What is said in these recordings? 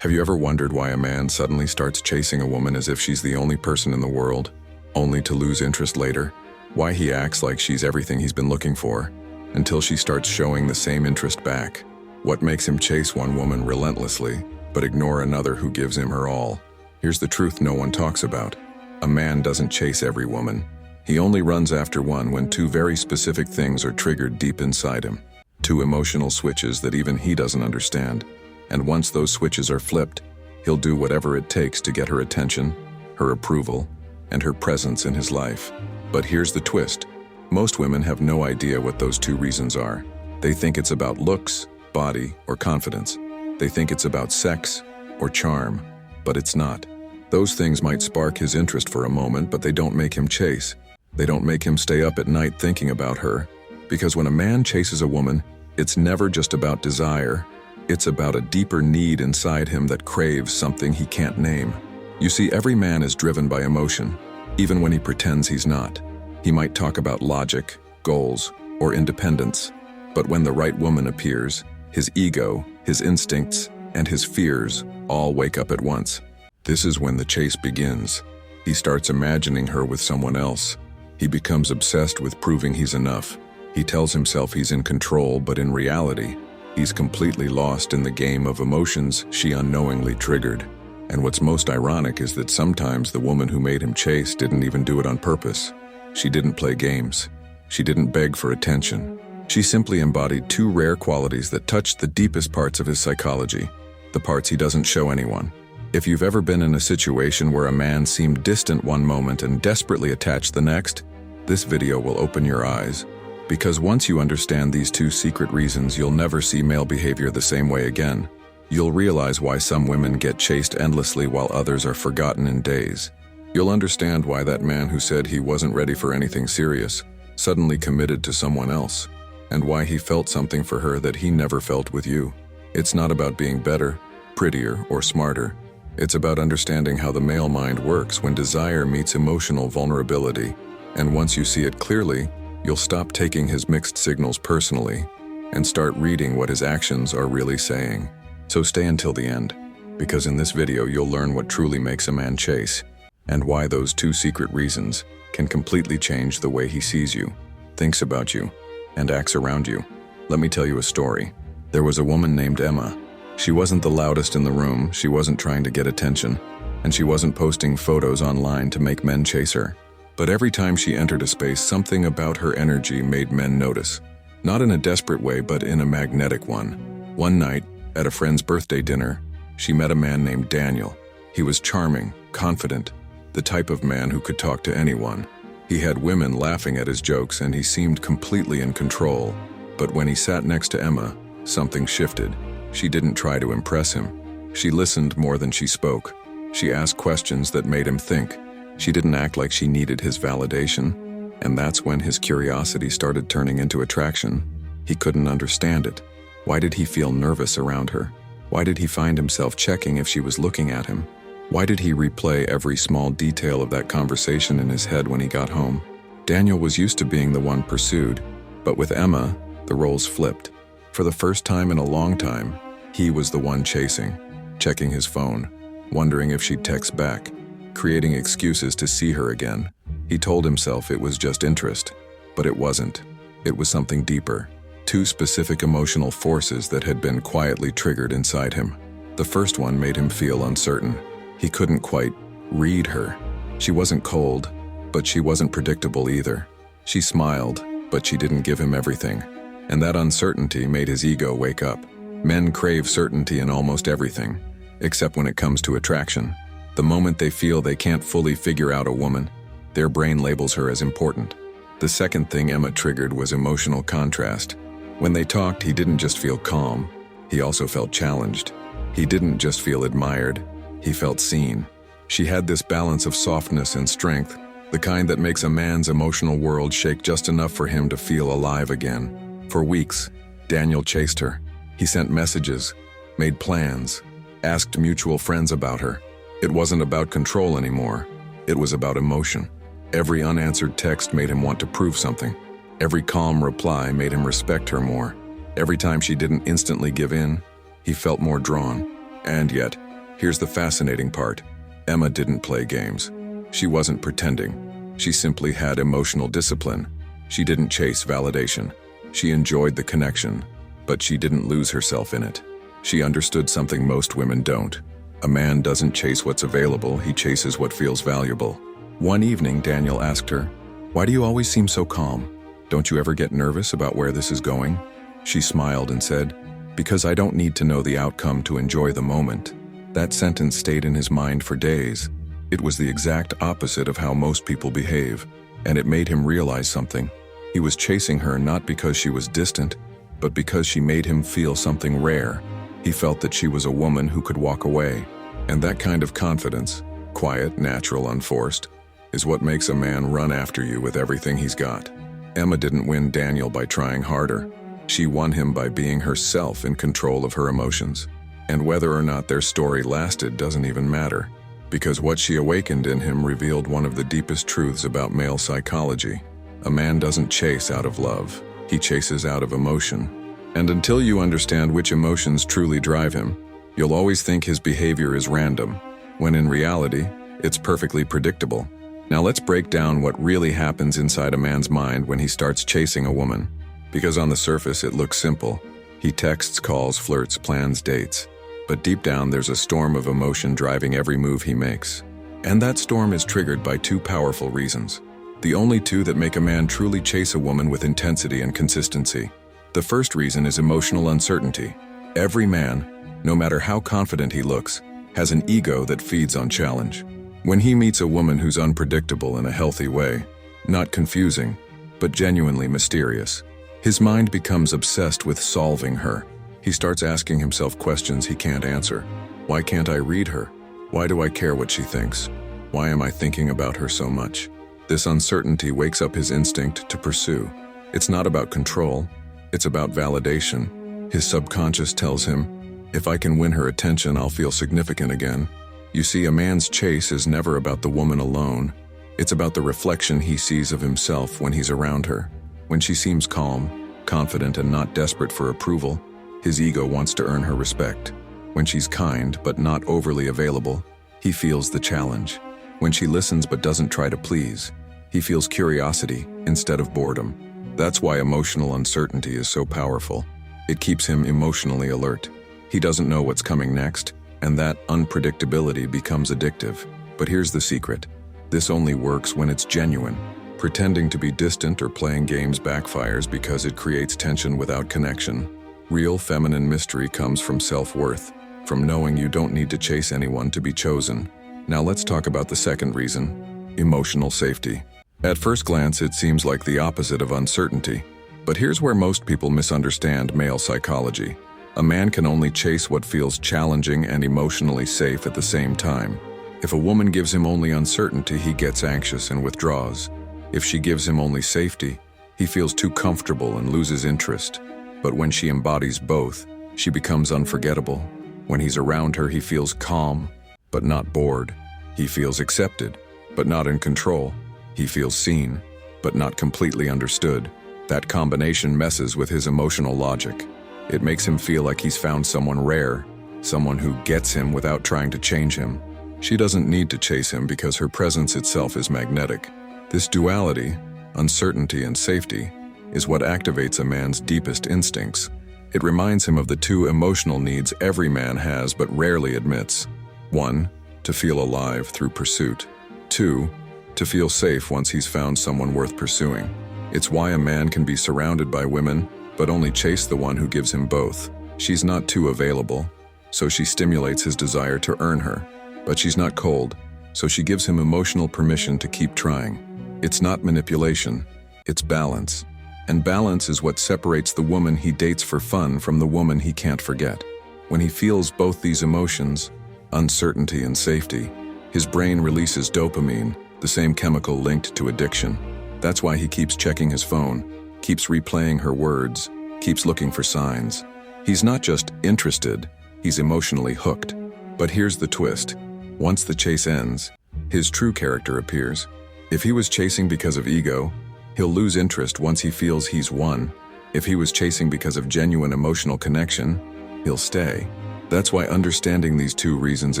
Have you ever wondered why a man suddenly starts chasing a woman as if she's the only person in the world, only to lose interest later? Why he acts like she's everything he's been looking for, until she starts showing the same interest back? What makes him chase one woman relentlessly, but ignore another who gives him her all? Here's the truth no one talks about. A man doesn't chase every woman. He only runs after one when two very specific things are triggered deep inside him. Two emotional switches that even he doesn't understand. And once those switches are flipped, he'll do whatever it takes to get her attention, her approval, and her presence in his life. But here's the twist. Most women have no idea what those two reasons are. They think it's about looks, body, or confidence. They think it's about sex or charm, but it's not. Those things might spark his interest for a moment, but they don't make him chase. They don't make him stay up at night thinking about her. Because when a man chases a woman, it's never just about desire. It's about a deeper need inside him that craves something he can't name. You see, every man is driven by emotion, even when he pretends he's not. He might talk about logic, goals, or independence, but when the right woman appears, his ego, his instincts, and his fears all wake up at once. This is when the chase begins. He starts imagining her with someone else. He becomes obsessed with proving he's enough. He tells himself he's in control, but in reality, he's completely lost in the game of emotions she unknowingly triggered. And what's most ironic is that sometimes the woman who made him chase didn't even do it on purpose. She didn't play games. She didn't beg for attention. She simply embodied two rare qualities that touched the deepest parts of his psychology, the parts he doesn't show anyone. If you've ever been in a situation where a man seemed distant one moment and desperately attached the next, this video will open your eyes. Because once you understand these two secret reasons, you'll never see male behavior the same way again. You'll realize why some women get chased endlessly while others are forgotten in days. You'll understand why that man who said he wasn't ready for anything serious suddenly committed to someone else, and why he felt something for her that he never felt with you. It's not about being better, prettier, or smarter. It's about understanding how the male mind works when desire meets emotional vulnerability. And once you see it clearly, you'll stop taking his mixed signals personally and start reading what his actions are really saying. So stay until the end, because in this video you'll learn what truly makes a man chase, and why those two secret reasons can completely change the way he sees you, thinks about you, and acts around you. Let me tell you a story. There was a woman named Emma. She wasn't the loudest in the room, she wasn't trying to get attention, and she wasn't posting photos online to make men chase her. But every time she entered a space, something about her energy made men notice. Not in a desperate way, but in a magnetic one. One night, at a friend's birthday dinner, she met a man named Daniel. He was charming, confident, the type of man who could talk to anyone. He had women laughing at his jokes, and he seemed completely in control. But when he sat next to Emma, something shifted. She didn't try to impress him. She listened more than she spoke. She asked questions that made him think. She didn't act like she needed his validation. And that's when his curiosity started turning into attraction. He couldn't understand it. Why did he feel nervous around her? Why did he find himself checking if she was looking at him? Why did he replay every small detail of that conversation in his head when he got home? Daniel was used to being the one pursued, but with Emma, the roles flipped. For the first time in a long time, he was the one chasing, checking his phone, wondering if she'd text back, creating excuses to see her again. He told himself it was just interest, but it wasn't. It was something deeper. Two specific emotional forces that had been quietly triggered inside him. The first one made him feel uncertain. He couldn't quite read her. She wasn't cold, but she wasn't predictable either. She smiled, but she didn't give him everything. And that uncertainty made his ego wake up. Men crave certainty in almost everything, except when it comes to attraction. The moment they feel they can't fully figure out a woman, their brain labels her as important. The second thing Emma triggered was emotional contrast. When they talked, he didn't just feel calm, he also felt challenged. He didn't just feel admired, he felt seen. She had this balance of softness and strength, the kind that makes a man's emotional world shake just enough for him to feel alive again. For weeks, Daniel chased her. He sent messages, made plans, asked mutual friends about her. It wasn't about control anymore, it was about emotion. Every unanswered text made him want to prove something. Every calm reply made him respect her more. Every time she didn't instantly give in, he felt more drawn. And yet, Here's the fascinating part. Emma didn't play games. She wasn't pretending. She simply had emotional discipline. She didn't chase validation. She enjoyed the connection, but she didn't lose herself in it. She understood something most women don't. A man doesn't chase what's available, he chases what feels valuable. One evening, Daniel asked her, "Why do you always seem so calm? Don't you ever get nervous about where this is going?" She smiled and said, "Because I don't need to know the outcome to enjoy the moment." That sentence stayed in his mind for days. It was the exact opposite of how most people behave, and it made him realize something. He was chasing her not because she was distant, but because she made him feel something rare. He felt that she was a woman who could walk away. And that kind of confidence, quiet, natural, unforced, is what makes a man run after you with everything he's got. Emma didn't win Daniel by trying harder. She won him by being herself in control of her emotions. And whether or not their story lasted doesn't even matter, because what she awakened in him revealed one of the deepest truths about male psychology. A man doesn't chase out of love, he chases out of emotion. And until you understand which emotions truly drive him, you'll always think his behavior is random, when in reality, it's perfectly predictable. Now let's break down what really happens inside a man's mind when he starts chasing a woman. Because on the surface it looks simple. He texts, calls, flirts, plans dates. But deep down there's a storm of emotion driving every move he makes. And that storm is triggered by two powerful reasons. The only two that make a man truly chase a woman with intensity and consistency. The first reason is emotional uncertainty. Every man, no matter how confident he looks, has an ego that feeds on challenge. When he meets a woman who's unpredictable in a healthy way, not confusing, but genuinely mysterious, his mind becomes obsessed with solving her. He starts asking himself questions he can't answer. Why can't I read her? Why do I care what she thinks? Why am I thinking about her so much? This uncertainty wakes up his instinct to pursue. It's not about control, it's about validation. His subconscious tells him, if I can win her attention, I'll feel significant again. You see, a man's chase is never about the woman alone. It's about the reflection he sees of himself when he's around her. When she seems calm, confident, and not desperate for approval, his ego wants to earn her respect. When she's kind but not overly available, he feels the challenge. When she listens but doesn't try to please, he feels curiosity instead of boredom. That's why emotional uncertainty is so powerful. It keeps him emotionally alert. He doesn't know what's coming next, and that unpredictability becomes addictive. But here's the secret. This only works when it's genuine. Pretending to be distant or playing games backfires because it creates tension without connection. Real feminine mystery comes from self-worth, from knowing you don't need to chase anyone to be chosen. Now let's talk about the second reason, emotional safety. At first glance, it seems like the opposite of uncertainty. But here's where most people misunderstand male psychology. A man can only chase what feels challenging and emotionally safe at the same time. If a woman gives him only uncertainty, he gets anxious and withdraws. If she gives him only safety, he feels too comfortable and loses interest. But when she embodies both, she becomes unforgettable. When he's around her, he feels calm, but not bored. He feels accepted, but not in control. He feels seen, but not completely understood. That combination messes with his emotional logic. It makes him feel like he's found someone rare, someone who gets him without trying to change him. She doesn't need to chase him because her presence itself is magnetic. This duality, uncertainty and safety, is what activates a man's deepest instincts. It reminds him of the two emotional needs every man has but rarely admits. 1, to feel alive through pursuit. 2, to feel safe once he's found someone worth pursuing. It's why a man can be surrounded by women, but only chase the one who gives him both. She's not too available, so she stimulates his desire to earn her. But she's not cold, so she gives him emotional permission to keep trying. It's not manipulation, it's balance. And balance is what separates the woman he dates for fun from the woman he can't forget. When he feels both these emotions, uncertainty and safety, his brain releases dopamine, the same chemical linked to addiction. That's why he keeps checking his phone, keeps replaying her words, keeps looking for signs. He's not just interested, he's emotionally hooked. But here's the twist. Once the chase ends, his true character appears. If he was chasing because of ego, he'll lose interest once he feels he's won. If he was chasing because of genuine emotional connection, he'll stay. That's why understanding these two reasons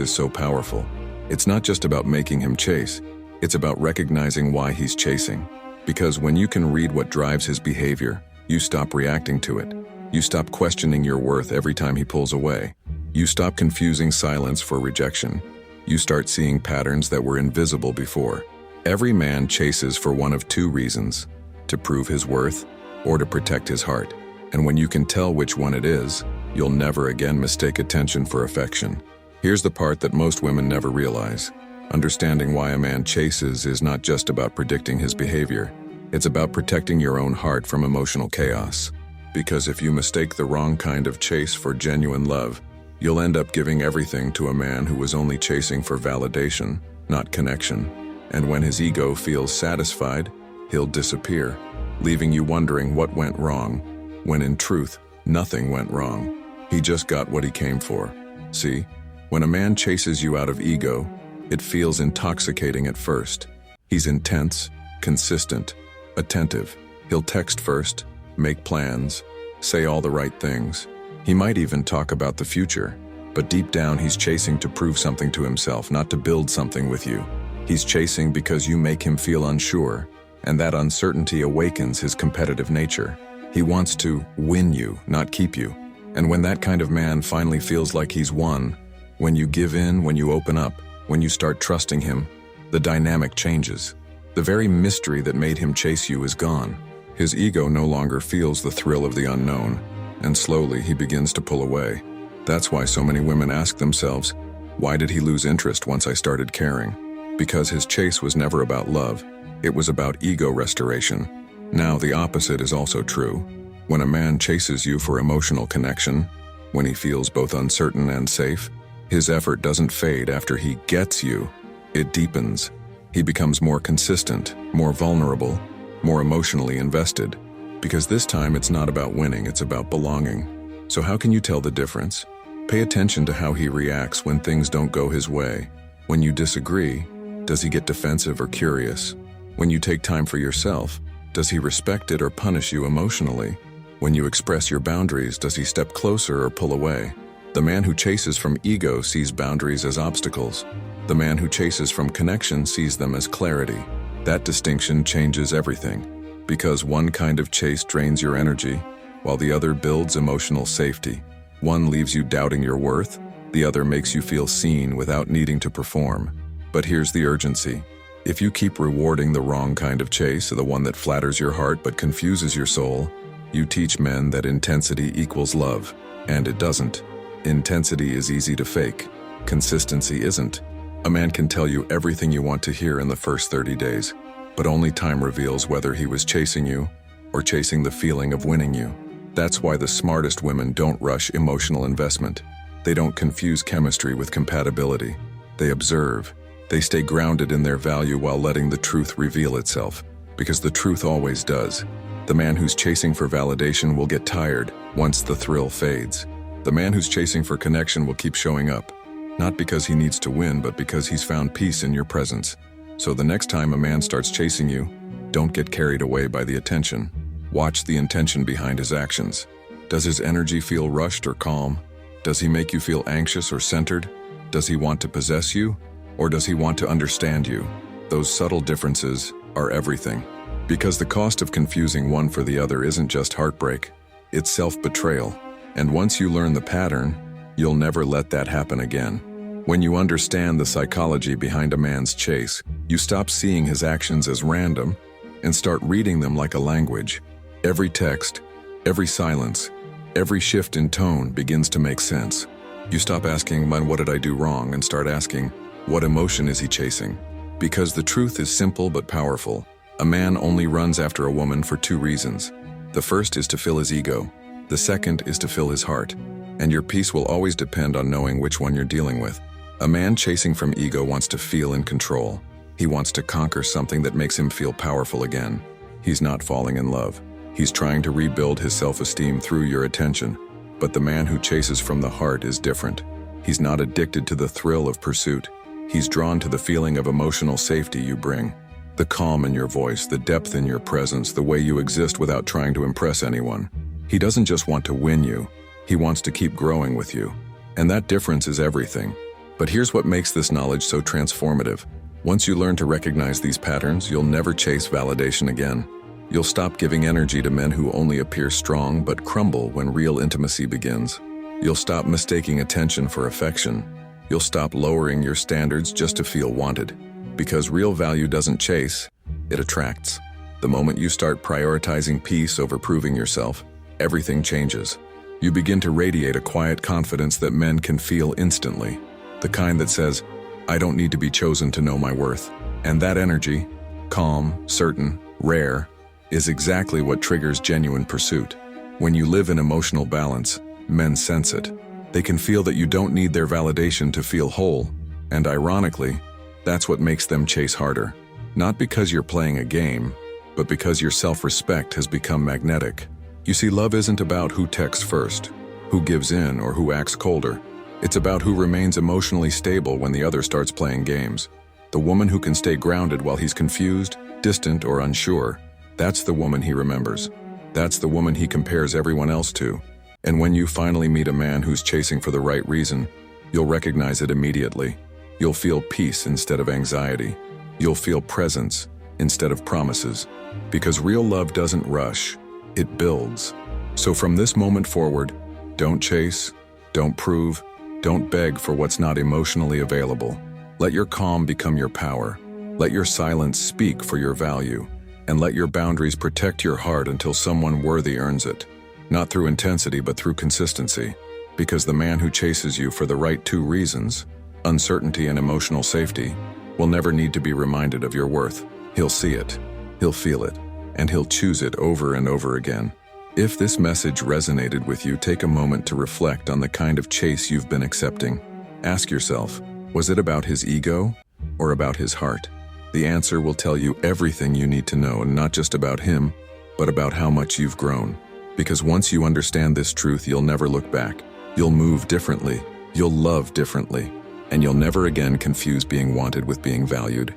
is so powerful. It's not just about making him chase, it's about recognizing why he's chasing. Because when you can read what drives his behavior, you stop reacting to it. You stop questioning your worth every time he pulls away. You stop confusing silence for rejection. You start seeing patterns that were invisible before. Every man chases for one of two reasons: to prove his worth or to protect his heart. And when you can tell which one it is, you'll never again mistake attention for affection. Here's the part that most women never realize. Understanding why a man chases is not just about predicting his behavior. It's about protecting your own heart from emotional chaos. Because if you mistake the wrong kind of chase for genuine love, you'll end up giving everything to a man who was only chasing for validation, not connection. And when his ego feels satisfied, he'll disappear, leaving you wondering what went wrong, when in truth, nothing went wrong. He just got what he came for. See, when a man chases you out of ego, it feels intoxicating at first. He's intense, consistent, attentive. He'll text first, make plans, say all the right things. He might even talk about the future, but deep down he's chasing to prove something to himself, not to build something with you. He's chasing because you make him feel unsure, and that uncertainty awakens his competitive nature. He wants to win you, not keep you. And when that kind of man finally feels like he's won, when you give in, when you open up, when you start trusting him, the dynamic changes. The very mystery that made him chase you is gone. His ego no longer feels the thrill of the unknown, and slowly he begins to pull away. That's why so many women ask themselves, why did he lose interest once I started caring? Because his chase was never about love, it was about ego restoration. Now the opposite is also true. When a man chases you for emotional connection, when he feels both uncertain and safe, his effort doesn't fade after he gets you, it deepens. He becomes more consistent, more vulnerable, more emotionally invested. Because this time it's not about winning, it's about belonging. So how can you tell the difference? Pay attention to how he reacts when things don't go his way. When you disagree, does he get defensive or curious? When you take time for yourself, does he respect it or punish you emotionally? When you express your boundaries, does he step closer or pull away? The man who chases from ego sees boundaries as obstacles. The man who chases from connection sees them as clarity. That distinction changes everything, because one kind of chase drains your energy, while the other builds emotional safety. One leaves you doubting your worth, the other makes you feel seen without needing to perform. But here's the urgency. If you keep rewarding the wrong kind of chase, the one that flatters your heart but confuses your soul, you teach men that intensity equals love, and it doesn't. Intensity is easy to fake. Consistency isn't. A man can tell you everything you want to hear in the first 30 days, but only time reveals whether he was chasing you or chasing the feeling of winning you. That's why the smartest women don't rush emotional investment. They don't confuse chemistry with compatibility. They observe. They stay grounded in their value while letting the truth reveal itself, because the truth always does. The man who's chasing for validation will get tired once the thrill fades. The man who's chasing for connection will keep showing up, not because he needs to win, but because he's found peace in your presence. So the next time a man starts chasing you, don't get carried away by the attention. Watch the intention behind his actions. Does his energy feel rushed or calm? Does he make you feel anxious or centered? Does he want to possess you? Or does he want to understand you? Those subtle differences are everything. Because the cost of confusing one for the other isn't just heartbreak, it's self-betrayal. And once you learn the pattern, you'll never let that happen again. When you understand the psychology behind a man's chase, you stop seeing his actions as random and start reading them like a language. Every text, every silence, every shift in tone begins to make sense. You stop asking, "Man, what did I do wrong?" and start asking, "What emotion is he chasing?" Because the truth is simple but powerful. A man only runs after a woman for two reasons. The first is to fill his ego. The second is to fill his heart. And your peace will always depend on knowing which one you're dealing with. A man chasing from ego wants to feel in control. He wants to conquer something that makes him feel powerful again. He's not falling in love. He's trying to rebuild his self-esteem through your attention. But the man who chases from the heart is different. He's not addicted to the thrill of pursuit. He's drawn to the feeling of emotional safety you bring. The calm in your voice, the depth in your presence, the way you exist without trying to impress anyone. He doesn't just want to win you. He wants to keep growing with you. And that difference is everything. But here's what makes this knowledge so transformative. Once you learn to recognize these patterns, you'll never chase validation again. You'll stop giving energy to men who only appear strong but crumble when real intimacy begins. You'll stop mistaking attention for affection. You'll stop lowering your standards just to feel wanted. Because real value doesn't chase, it attracts. The moment you start prioritizing peace over proving yourself, everything changes. You begin to radiate a quiet confidence that men can feel instantly. The kind that says, I don't need to be chosen to know my worth. And that energy, calm, certain, rare, is exactly what triggers genuine pursuit. When you live in emotional balance, men sense it. They can feel that you don't need their validation to feel whole, and ironically, that's what makes them chase harder. Not because you're playing a game, but because your self-respect has become magnetic. You see, love isn't about who texts first, who gives in, or who acts colder. It's about who remains emotionally stable when the other starts playing games. The woman who can stay grounded while he's confused, distant, or unsure, that's the woman he remembers. That's the woman he compares everyone else to. And when you finally meet a man who's chasing for the right reason, you'll recognize it immediately. You'll feel peace instead of anxiety. You'll feel presence instead of promises. Because real love doesn't rush, it builds. So from this moment forward, don't chase, don't prove, don't beg for what's not emotionally available. Let your calm become your power. Let your silence speak for your value. And let your boundaries protect your heart until someone worthy earns it. Not through intensity, but through consistency. Because the man who chases you for the right two reasons, uncertainty and emotional safety, will never need to be reminded of your worth. He'll see it, he'll feel it, and he'll choose it over and over again. If this message resonated with you, take a moment to reflect on the kind of chase you've been accepting. Ask yourself, was it about his ego or about his heart? The answer will tell you everything you need to know, and not just about him, but about how much you've grown. Because once you understand this truth, you'll never look back. You'll move differently, you'll love differently, and you'll never again confuse being wanted with being valued.